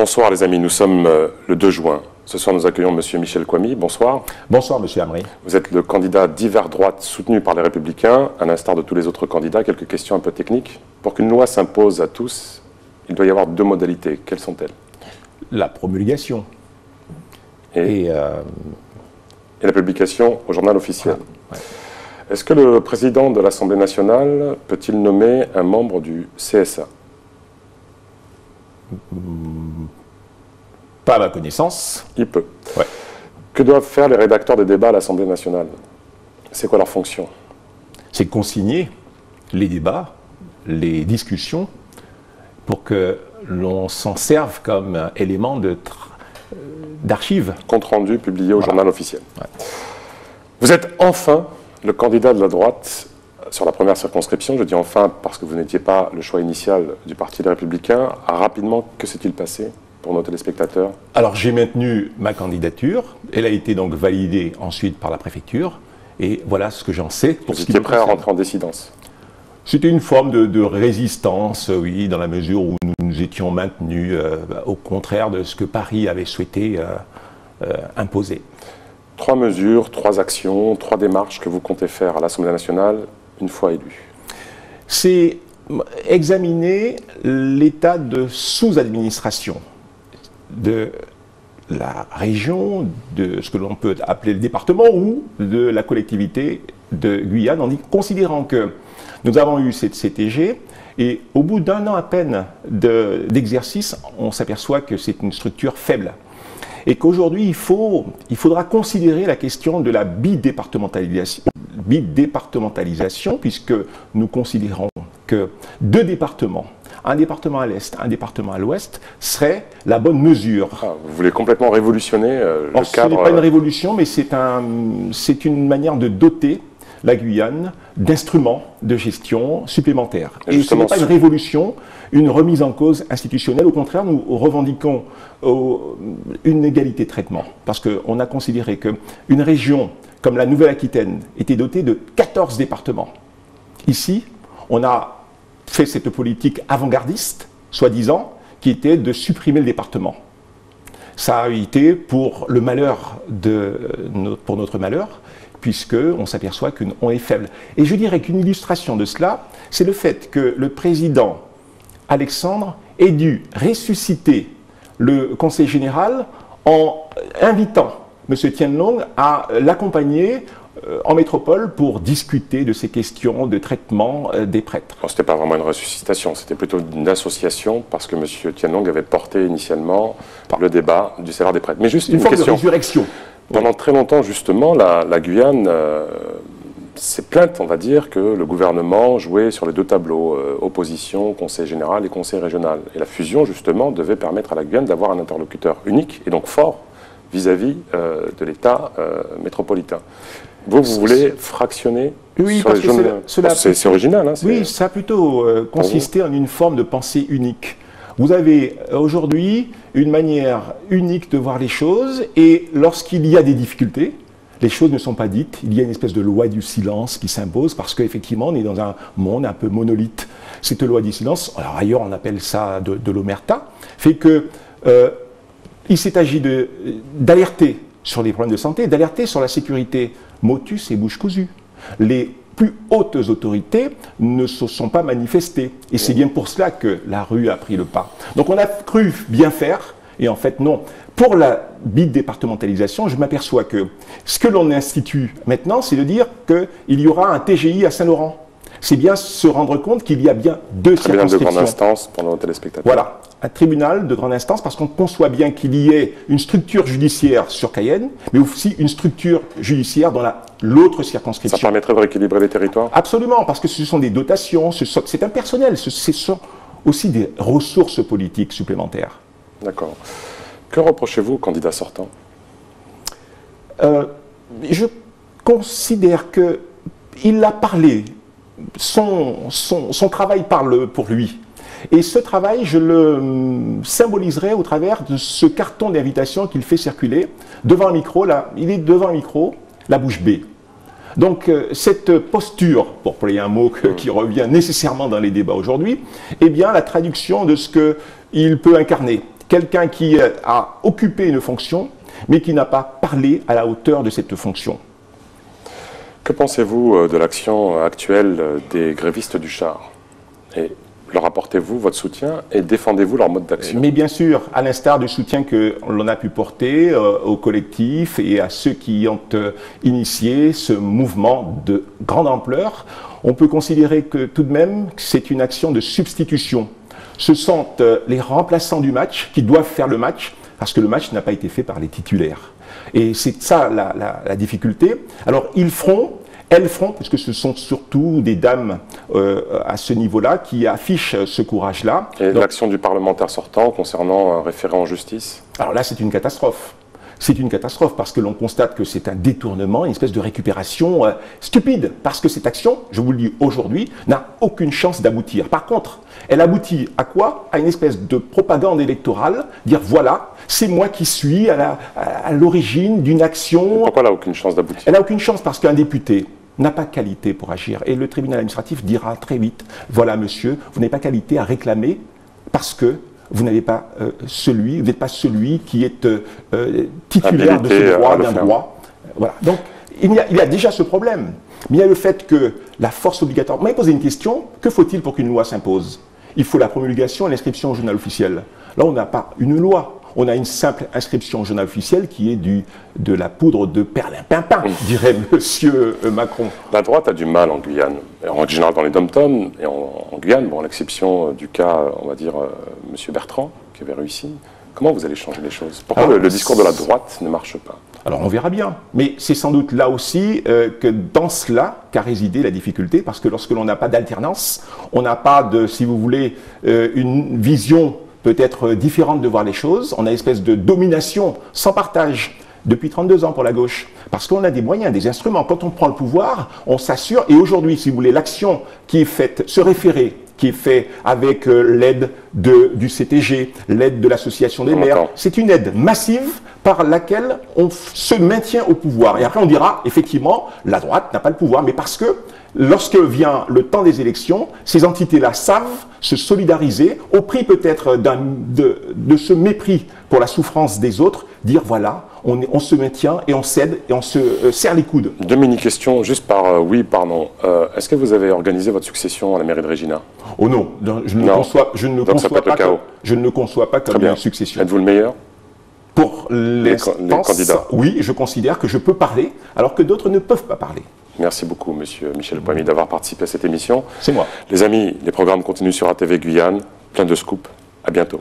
Bonsoir les amis, nous sommes le 2 juin. Ce soir nous accueillons M. Michel Kouami. Bonsoir. Bonsoir M. Amri. Vous êtes le candidat divers droite soutenu par les Républicains, à l'instar de tous les autres candidats. Quelques questions un peu techniques. Pour qu'une loi s'impose à tous, il doit y avoir 2 modalités. Quelles sont-elles? La promulgation. Et la publication au journal officiel. Ouais. Est-ce que le président de l'Assemblée nationale peut-il nommer un membre du CSA? Pas à ma connaissance. Il peut. Ouais. Que doivent faire les rédacteurs des débats à l'Assemblée nationale? C'est quoi leur fonction? C'est consigner les débats, les discussions, pour que l'on s'en serve comme élément d'archives. Compte rendu publié au journal officiel. Ouais. Vous êtes enfin le candidat de la droite sur la première circonscription. Je dis enfin parce que vous n'étiez pas le choix initial du Parti des Républicains. Rapidement, que s'est-il passé pour nos téléspectateurs? Alors j'ai maintenu ma candidature. Elle a été donc validée ensuite par la préfecture. Et voilà ce que j'en sais. Vous étiez prêt à rentrer en dissidence? C'était une forme de résistance, oui, dans la mesure où nous nous étions maintenus au contraire de ce que Paris avait souhaité imposer. 3 mesures, 3 actions, 3 démarches que vous comptez faire à l'Assemblée nationale une fois élu. C'est examiner l'état de sous-administration de la région, de ce que l'on peut appeler le département ou de la collectivité de Guyane, en considérant que nous avons eu cette CTG et au bout d'1 an à peine d'exercice, on s'aperçoit que c'est une structure faible. Et qu'aujourd'hui, il faudra considérer la question de la bidépartementalisation, puisque nous considérons que 2 départements, un département à l'est, un département à l'ouest, serait la bonne mesure. Ah, vous voulez complètement révolutionner le cadre? Ce n'est pas une révolution, mais c'est une manière de doter la Guyane d'instruments de gestion supplémentaires. Et ce n'est pas une révolution, une remise en cause institutionnelle. Au contraire, nous revendiquons une égalité de traitement. Parce qu'on a considéré qu'une région comme la Nouvelle-Aquitaine était dotée de 14 départements. Ici, on a fait cette politique avant-gardiste, soi-disant, qui était de supprimer le département. Ça a été pour le malheur pour notre malheur, puisqu'on s'aperçoit qu'on est faible. Et je dirais qu'une illustration de cela, c'est le fait que le président Alexandre ait dû ressusciter le Conseil général en invitant M. Tianlong à l'accompagner en métropole pour discuter de ces questions de traitement des prêtres. Ce n'était pas vraiment une ressuscitation, c'était plutôt une association parce que M. Tianlong avait porté initialement le débat du salaire des prêtres. Mais juste une forme question. De résurrection. Pendant très longtemps, justement, la Guyane s'est plainte, on va dire, que le gouvernement jouait sur les 2 tableaux, opposition, conseil général et conseil régional. Et la fusion, justement, devait permettre à la Guyane d'avoir un interlocuteur unique et donc fort vis-à-vis de l'État métropolitain. Vous voulez fractionner? Oui, sur parce que c'est original. Hein, oui, ça a plutôt consisté en une forme de pensée unique. Vous avez aujourd'hui une manière unique de voir les choses et lorsqu'il y a des difficultés, les choses ne sont pas dites. Il y a une espèce de loi du silence qui s'impose parce qu'effectivement, on est dans un monde un peu monolithe. Cette loi du silence, alors ailleurs on appelle ça de l'omerta, fait que il s'est agi d'alerter sur les problèmes de santé, d'alerter sur la sécurité motus et bouche cousue. Les plus hautes autorités ne se sont pas manifestées. Et c'est bien pour cela que la rue a pris le pas. Donc on a cru bien faire, et en fait non. Pour la bidépartementalisation, je m'aperçois que ce que l'on institue maintenant, c'est de dire qu'il y aura un TGI à Saint-Laurent. C'est bien se rendre compte qu'il y a bien 2 circonscriptions. De grande instance pour nos téléspectateurs. Voilà, un tribunal de grande instance, parce qu'on conçoit bien qu'il y ait une structure judiciaire sur Cayenne, mais aussi une structure judiciaire dans l'autre circonscription. Ça permettrait de rééquilibrer les territoires? Absolument, parce que ce sont des dotations, c'est un personnel, ce sont aussi des ressources politiques supplémentaires. D'accord. Que reprochez-vous au candidat sortant? Je considère qu'il a parlé, son travail parle pour lui. Et ce travail, je le symboliserai au travers de ce carton d'invitation qu'il fait circuler devant un micro. Là, il est devant un micro, la bouche bée. Donc cette posture, pour employer un mot qui revient nécessairement dans les débats aujourd'hui, est bien la traduction de ce qu'il peut incarner. quelqu'un qui a occupé une fonction, mais qui n'a pas parlé à la hauteur de cette fonction. Que pensez-vous de l'action actuelle des grévistes du char? Et leur apportez-vous votre soutien et défendez-vous leur mode d'action? Mais bien sûr, à l'instar du soutien que l'on a pu porter au collectif et à ceux qui ont initié ce mouvement de grande ampleur, on peut considérer que tout de même c'est une action de substitution. Ce sont les remplaçants du match qui doivent faire le match, parce que le match n'a pas été fait par les titulaires. Et c'est ça la difficulté. Alors ils feront, elles feront, puisque ce sont surtout des dames à ce niveau-là qui affichent ce courage-là. Et l'action du parlementaire sortant concernant un référé en justice? Alors là, c'est une catastrophe. C'est une catastrophe parce que l'on constate que c'est un détournement, une espèce de récupération stupide. Parce que cette action, je vous le dis aujourd'hui, n'a aucune chance d'aboutir. Par contre, elle aboutit à quoi? À une espèce de propagande électorale, dire voilà, c'est moi qui suis à l'origine d'une action. Et pourquoi elle n'a aucune chance d'aboutir? Elle n'a aucune chance parce qu'un député n'a pas qualité pour agir. Et le tribunal administratif dira très vite, voilà monsieur, vous n'avez pas qualité à réclamer parce que vous n'avez pas vous n'êtes pas celui qui est titulaire de ce droit, d'un droit. Voilà. Donc, il y a déjà ce problème. Mais il y a le fait que la force obligatoire... Vous m'avez posé une question, que faut-il pour qu'une loi s'impose? Il faut la promulgation et l'inscription au journal officiel. Là, on n'a pas une loi. On a une simple inscription au journal officiel qui est de la poudre de perlimpinpin, dirait monsieur Macron. La droite a du mal en Guyane, en général dans les dom-toms, et en Guyane, bon, à l'exception du cas, on va dire, monsieur Bertrand, qui avait réussi. Comment vous allez changer les choses? Pourquoi le discours de la droite ne marche pas? Alors on verra bien, mais c'est sans doute là aussi que dans cela qu'a résidé la difficulté, parce que lorsque l'on n'a pas d'alternance, on n'a pas de, si vous voulez, une vision peut-être différente de voir les choses, on a une espèce de domination sans partage depuis 32 ans pour la gauche, parce qu'on a des moyens, des instruments. Quand on prend le pouvoir, on s'assure, et aujourd'hui, si vous voulez, l'action qui est faite, ce référé, qui est fait avec l'aide du CTG, l'aide de l'association des maires, c'est une aide massive par laquelle on se maintient au pouvoir. Et après on dira, effectivement, la droite n'a pas le pouvoir, mais parce que lorsque vient le temps des élections, ces entités-là savent se solidariser au prix peut-être de ce mépris pour la souffrance des autres, dire voilà, on se maintient et on cède et on se serre les coudes. Deux mini-questions, juste par oui, par non. Est-ce que vous avez organisé votre succession à la mairie de Regina? Oh non, je ne le conçois pas comme une succession. Êtes-vous le meilleur? Pour les candidats? Oui, je considère que je peux parler, alors que d'autres ne peuvent pas parler. Merci beaucoup, monsieur Michel Poamy, d'avoir participé à cette émission. C'est moi. Les amis, les programmes continuent sur ATV Guyane. Plein de scoops. À bientôt.